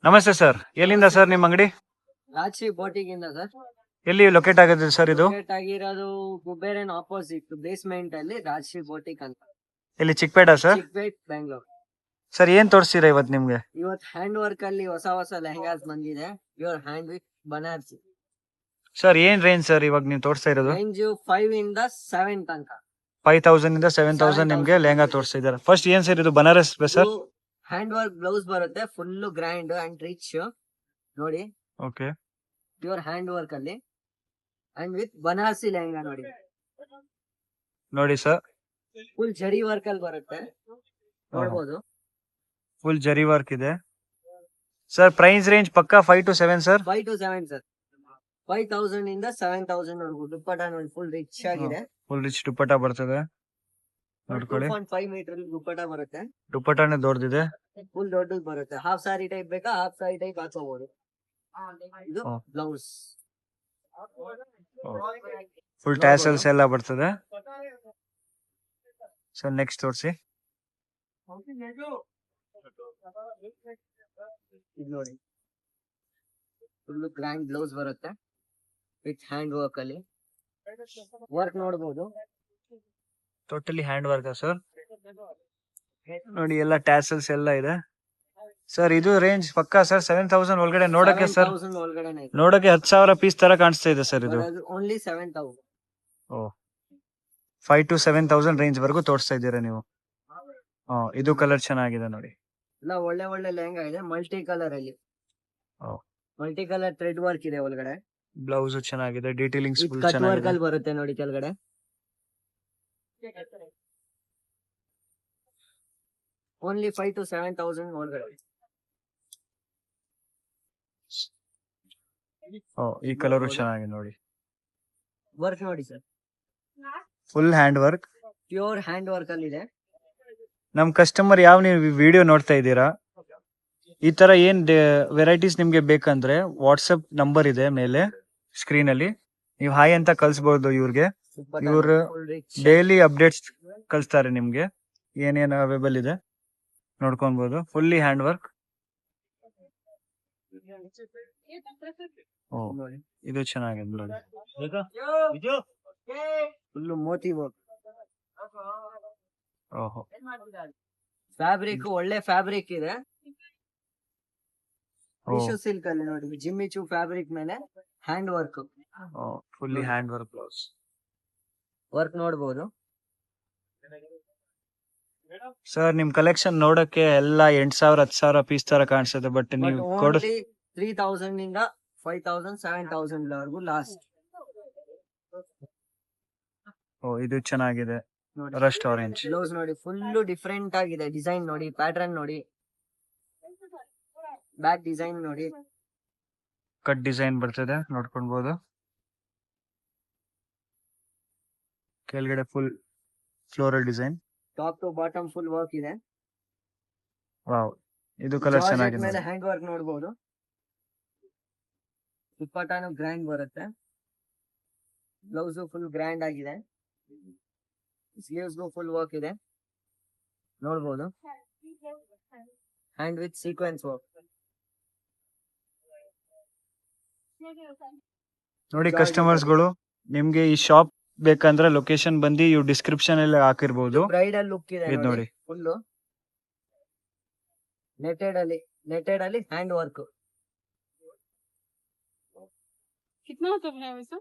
ನಮಸ್ತೆ ಸರ್, ಎಲ್ಲಿಂದ ಸರ್ ನಿಮ್ಮ ಅಂಗಡಿ? ರಾಜಶ್ರೀ ಬೋಟಿಂಗ್ ಇಂದ ಸರ್. ಎಲ್ಲಿ ಲೊಕೇಟ್ ಆಗುತ್ತೆ ಸರ್ ಇದು? ಲೊಕೇಟ್ ಆಗಿರೋದು ಕುಬೇರನ್ ಆಪೋಸಿಟ್ ಬೇಸ್ಮೆಂಟ್ ಅಲ್ಲಿ ರಾಜಶ್ರೀ ಬೋಟಿಂಗ್ ಅಂತ, ಇಲ್ಲಿ ಚಿಕ್ಕಪೇಟ ಸರ್? ಚಿಕ್ಕಪೇಟ್, ಬೆಂಗಳೂರು. ಸರ್ ಏನ್ ತೋರಿಸ್ತೀರಾ ಇವತ್ತು ನಿಮ್ಗೆ? ಇವತ್ತು ಹ್ಯಾಂಡ್ ವರ್ಕ್ ಅಲ್ಲಿ ಹೊಸ ಲೆಹಂಗಾಸ್ ಬಂದಿದೆ. Pure hand with Banarasi. Sir ಏನ್ ರೇಂಜ್ ಸರ್ ಇವಾಗ ನೀವು ತೋರಿಸ್ತಾ ಇರೋದು? ರೇಂಜ್ 5 ಇಂದ 7 ತನಕ. 5000 ಇಂದ 7000 ನಿಮ್ಗೆ ಲೆಹಂಗಾ ತೋರಿಸ್ತಾ ಇದ್ದಾರೆ. ಫಸ್ಟ್ ಏನ್ ಸರ್ ಇದು Banaras sir? Hand work blouse ಬರುತ್ತೆ, ಫುಲ್ ಗ್ರ್ಯಾಂಡ್ ಅಂಡ್ ರಿಚ್ ನೋಡಿ. ಓಕೆ, ಪ್ಯೂರ್ ಹ್ಯಾಂಡ್ ವರ್ಕ್ ಅಲ್ಲಿ ಅಂಡ್ ವಿತ್ ಬನಾರಸಿ ಲೆಹಂಗಾ ನೋಡಿ ಸರ್, ಫುಲ್ ಜರಿ ವರ್ಕ್ ಅಲ್ಲಿ ಬರುತ್ತೆ, ನೋಡ್ಬೋದು. ಫುಲ್ ಜರಿ ವರ್ಕ್ ಇದೆ ಸರ್. ಪ್ರೈಸ್ ರೇಂಜ್ ಪಕ್ಕಾ 5 to 7 ಸರ್? 5 to 7 sir. 5000 ಇಂದ 7000 ವರೆಗೂ ದುಪ್ಪಟ್ಟ ನೋಡಿ, ಫುಲ್ ರಿಚ್ ಆಗಿದೆ. ಫುಲ್ ರಿಚ್ ದುಪ್ಪಟ್ಟ ಬರ್ತದೆ, ನೋಡ್ಕೊಳ್ಳಿ. 2.5 ಮೀಟರ್ ದುಪ್ಪಟ್ಟ ಬರುತ್ತೆ. ದುಪ್ಪಟ್ಟನೇ ದೊಡ್ಡದಿದೆ, ಫುಲ್ ದೊಡ್ಡದು ಬರುತ್ತೆ. ಹಾಫ್ ಸಾರಿ ಟೈಪ್ ಬೇಕಾ, ಹಾಫ್ ಸಾರಿ ಟೈಪ್ ಹಾಕೋಬಹುದು. ಇದು ಬ್ಲೌಸ್, ಫುಲ್ ಟ್ಯಾಸಲ್ಸ್ ಎಲ್ಲ ಬರ್ತದೆ. ಸರ್ ನೆಕ್ಸ್ಟ್ ತೋರಿಸಿ. ಇದು ನೋಡಿ, ಫುಲ್ ಗ್ರ್ಯಾಂಡ್ ಬ್ಲೌಸ್ ಬರುತ್ತೆ ವಿತ್ ಹ್ಯಾಂಡ್ ವರ್ಕ್ ಅಲ್ಲಿ. ವರ್ಕ್ ನೋಡಬಹುದು, ಟೋಟಲಿ ಹ್ಯಾಂಡ್ ವರ್ಕ್ ಸರ್. ನೋಡಿ ಎಲ್ಲ ಟ್ಯಾಸಲ್ಸ್ ಎಲ್ಲ ಇದೆ ಸರ್. ಇದು ರೇಂಜ್ ಪಕ್ಕಾ ಸರ್ 7000 ಒಳಗಡೆ. ನೋಡಕ್ಕೆ ಸರ್, 7000 ಒಳಗಡೆ ನೋಡಕ್ಕೆ 10,000 ಪೀಸ್ ತರ ಕಾಣಿಸ್ತಾ ಇದೆ ಸರ್ ಇದು. ಓನ್ಲಿ 7000. ಓ, 5 to 7000 ರೇಂಜ್ ವರೆಗೂ ತೋರಿಸ್ತಾ ಇದ್ದೀರಾ ನೀವು. ಇದು ಕಲರ್ ಚೆನ್ನಾಗಿದೆ ನೋಡಿ. ಎಲ್ಲ ಒಳ್ಳೆ ಲೆಹಂಗಾ ಇದೆ, ಮಲ್ಟಿ ಕಲರ್ ಅಲ್ಲಿ. ಮಲ್ಟಿ ಕಲರ್ ಥ್ರೆಡ್ ವರ್ಕ್ ಇದೆ ಒಳಗಡೆ. ಬ್ಲೌಸ್ ಚೆನ್ನಾಗಿದೆ, ಡೀಟೇಲಿಂಗ್ಸ್ ಫುಲ್ ಕಟ್ ವರ್ಕ್ ಚೆನ್ನಾಗಿದೆ. ಅಲ್ಲಿ ಬರುತ್ತೆ ನೋಡಿ ಕೆಳಗಡೆ. ಓನ್ಲಿ 5 to 7000 ಒಳಗಡೆ. ಈ ಕಲರ್ ಚೆನ್ನಾಗಿದೆ ನೋಡಿ. ವರ್ಕ್ ನೋಡಿ sir, full hand work, pure hand work ಅಲ್ಲಿ ಇದೆ. ನಮ್ ಕಸ್ಟಮರ್ ಯಾವ ನೀವು ವಿಡಿಯೋ ನೋಡ್ತಾ ಇದ್ದೀರಾ, ಈ ತರ ಏನ್ ವೆರೈಟೀಸ್ ನಿಮ್ಗೆ ಬೇಕಂದ್ರೆ ವಾಟ್ಸಪ್ ನಂಬರ್ ಇದೆ ಮೇಲೆ ಸ್ಕ್ರೀನ್ ಅಲ್ಲಿ, ನೀವು ಹಾಯ್ ಅಂತ ಕಳ್ಸಬಹುದು ಇವ್ರಿಗೆ. ಇವ್ರು ಡೈಲಿ ಅಪ್ಡೇಟ್ಸ್ ಕಳಿಸ್ತಾರೆ ನಿಮ್ಗೆ, ಏನೇನು ಅವೈಲೇಬಲ್ ಇದೆ ನೋಡ್ಕೊಬಹುದು. Fully hand work. ಇದು ಚೆನ್ನಾಗಿದೆ ನೋಡಿ. Full Moti work. ಓಹೋ, ಫ್ಯಾಬ್ರಿಕ್ ಒಳ್ಳೆ ಫ್ಯಾಬ್ರಿಕ್ ಇದೆ. ಟಿಶ್ಯೂ ಸಿಲ್ಕ್ ಅಲ್ಲಿ ನೋಡಿ, ಜಿಮ್ಮಿಚು ಫ್ಯಾಬ್ರಿಕ್ ಮೇಲೆ hand work. Fully hand work blouse. Work ನೋಡಬಹುದು ಸರ್. ನಿಮ್ ಕಲೆಕ್ಷನ್ ನೋಡಕ್ಕೆ ಎಲ್ಲ 8000 10,000 ಪೀಸ್ ತರ ಕಾಣಿಸುತ್ತೆ, ಬಟ್ ನೀವು ಕೊಡ 3000 ಇಂದ 5000 7000 ವರೆಗೂ ಲಾಸ್ಟ್. ಇದು ಚೆನ್ನಾಗಿದೆ, ರಸ್ಟ್ ಆರೆಂಜ್ ಬ್ಲೌಸ್ ನೋಡಿ, ಫುಲ್ ಡಿಫ್ರೆಂಟ್ ಆಗಿದೆ. ಡಿಸೈನ್ ನೋಡಿ, ಪ್ಯಾಟರ್ನ್ ನೋಡಿ, ಬ್ಯಾಕ್ ಡಿಸೈನ್ ನೋಡಿ, ಕಟ್ ಡಿಸೈನ್ ಬರ್ತದೆ ನೋಡ್ಕೊಳ್ಬಹುದು. ಕೆಳಗಡೆ full floral design, top to bottom full work ಇದೆ. ವಾವ್, ಇದು ಕಲರ್ ಚೆನ್ನಾಗಿದೆ. ಮೇಲೆ ಹ್ಯಾಂಡ್ ವರ್ಕ್ ನೋಡಬಹುದು. ದುಪ್ಪಟ್ಟಾನು ಗ್ರ್ಯಾಂಡ್ ಬರುತ್ತೆ. ಬ್ಲೌಸ್ ಫುಲ್ ಗ್ರ್ಯಾಂಡ್ ಆಗಿದೆ. ಸ್ಲೀವ್ಸ್ ಫುಲ್ ವರ್ಕ್ ಇದೆ ನೋಡಬಹುದು. ಹ್ಯಾಂಡ್ ವಿತ್ ಸೀಕ್ವೆನ್ಸ್ ವರ್ಕ್ ನೋಡಿ. ಕಸ್ಟಮರ್ಸ್ ಗಳು ನಿಮ್ಗೆ ಈ ಶಾಪ್ ಬೇಕಂದ್ರೆ ಲೊಕೇಶನ್ ಬಂದು ಇವ್ ಡಿಸ್ಕ್ರಿಪ್ಷನ್ ಅಲ್ಲಿ ಹಾಕಿರ್ಬೋದು. ಬ್ರೈಡಲ್ ಲುಕ್ ಇದೆ ನೋಡಿ, ಫುಲ್ ನೆಟೆಡ್ ಅಲ್ಲಿ ಹ್ಯಾಂಡ್ ವರ್ಕ್. कितना होता है वैसे?